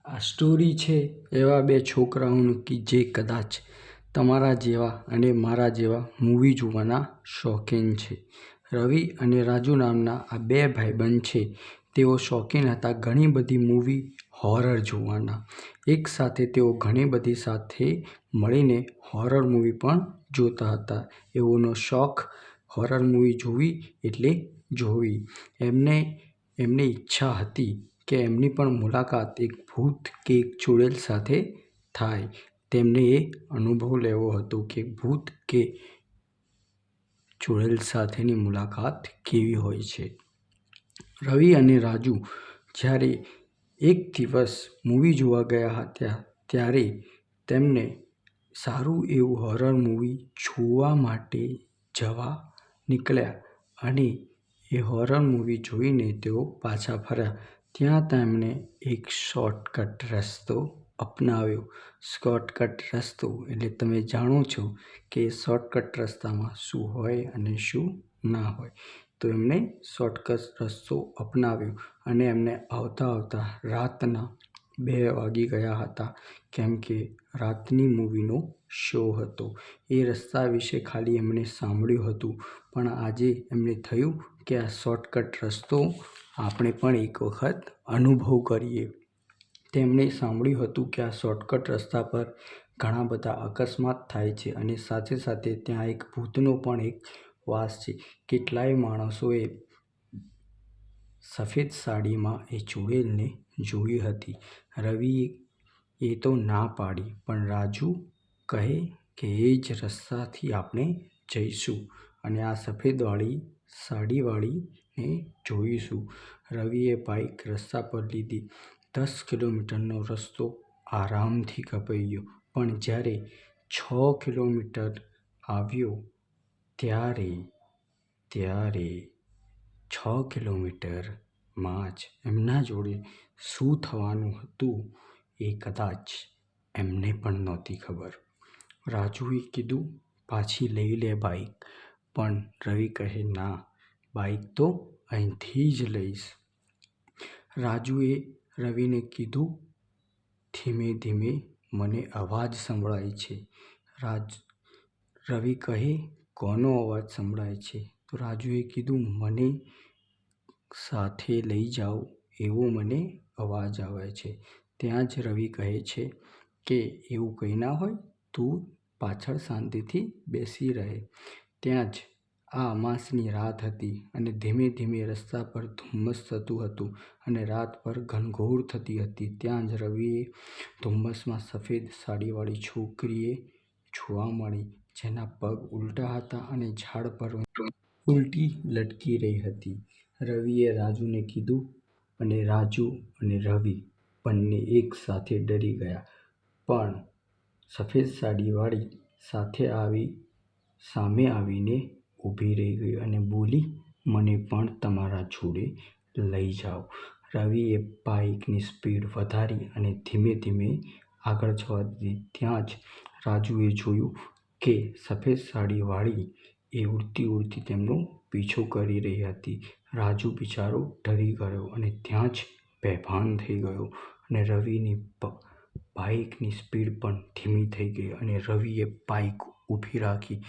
આ સ્ટોરી છે એવા બે છોકરાઓનું કે જે કદાચ તમારા જેવા અને મારા જેવા મૂવી જોવાના શોખીન છે. રવિ અને રાજુ નામના આ બે ભાઈબંધ છે. તેઓ શોખીન હતા ઘણી બધી મૂવી હોરર જોવાના. એક સાથે તેઓ ઘણી બધી સાથે મળીને હોરર મૂવી પણ જોતા હતા. એઓનો શોખ હોરર મૂવી જોવી એટલે જોવી. એમને ઈચ્છા હતી કે એમની પણ મુલાકાત એક ભૂત કે એક ચુડેલ સાથે થાય. તેમને એ અનુભવ લેવો હતો કે ભૂત કે ચુડેલ સાથેની મુલાકાત કેવી હોય છે. રવિ અને રાજુ જ્યારે એક દિવસ મૂવી જોવા ગયા હતા ત્યારે તેમને સારું એવું હોરર મૂવી જોવા માટે જવા નીકળ્યા અને એ હોરર મૂવી જોઈને તેઓ પાછા ફર્યા. ત્યાં તેમણે એક શોર્ટકટ રસ્તો અપનાવ્યો. શોર્ટકટ રસ્તો એટલે તમે જાણો છો કે શોર્ટકટ રસ્તામાં શું હોય અને શું ના હોય. તો એમણે શોર્ટકટ રસ્તો અપનાવ્યો અને એમને આવતા રાતના 2 વાગી ગયા હતા. કેમ કે રાતની મૂવીનો શો હતો. એ રસ્તા વિશે ખાલી એમણે સાંભળ્યું હતું પણ આજે એમને થયું કે આ શોર્ટકટ રસ્તો આપણે પણ એક વખત અનુભવ કરીએ. તેમણે સાંભળ્યું હતું કે આ શોર્ટકટ રસ્તા પર ઘણા બધા અકસ્માત થાય છે અને સાથે સાથે ત્યાં એક ભૂતનો પણ એક વાસ છે. કેટલાય માણસોએ સફેદ સાડીમાં એ ચુડેલને જોઈ હતી. રવિએ તો ના પાડી પણ રાજુ કહે કે એ જ રસ્તાથી આપણે જઈશું અને આ સફેદવાળી સાડીવાળીને જોઈશું. રવિએ બાઇક રસ્તા પર લીધી. 10 કિલોમીટરનો રસ્તો આરામથી કપાઈ ગયો પણ જ્યારે 6 કિલોમીટર આવ્યો ત્યારે 6 કિલોમીટરમાં જ એમના જોડે શું થવાનું હતું એ કદાચ એમને પણ નહોતી ખબર. રાજુએ કીધું પાછી લઈ લે બાઇક પણ રવિ કહે ના, બાઇક તો અહીંથી જ લઈશ. રાજુએ રવિને કીધું ધીમે ધીમે મને અવાજ સંભળાય છે. રવિ કહે કોનો અવાજ સંભળાય છે? તો રાજુએ કીધું મને સાથે લઈ જાઓ એવો મને અવાજ આવે છે. ત્યાં જ રવિ કહે છે કે એવું કંઈ ના હોય, તું પાછળ શાંતિથી બેસી રહે. ત્યાં જ આ અમાસની રાત હતી અને ધીમે ધીમે રસ્તા પર ધુમ્મસ થતું હતું અને રાત પર ઘનઘોર થતી હતી. ત્યાં જ રવિએ ધુમ્મસમાં સફેદ સાડીવાળી છોકરીએ જોવા મળી જેના પગ ઉલટા હતા અને ઝાડ પર ઉલટી લટકી રહી હતી. રવિએ રાજુને કીધું અને રાજુ અને રવિ બંને એક સાથે ડરી ગયા. પણ સફેદ સાડીવાળી સામે આવીને ઊભી રહી ગઈ અને બોલી મને પણ તમારા જોડે લઈ જાઓ. રવિએ બાઇકની સ્પીડ વધારી અને ધીમે ધીમે આગળ જવા દીધી. ત્યાં જ રાજુએ જોયું કે સફેદ સાડીવાળી એ ઉડતી તેમનો પીછો કરી રહી હતી. રાજુ બિચારો ડરી ગયો અને ત્યાં જ બેભાન થઈ ગયો અને રવિની બાઇકની સ્પીડ પણ ધીમી થઈ ગઈ અને રવિએ બાઇક ઊભી રાખી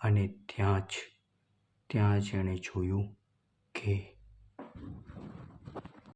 અને ત્યાં જ એણે જોયું કે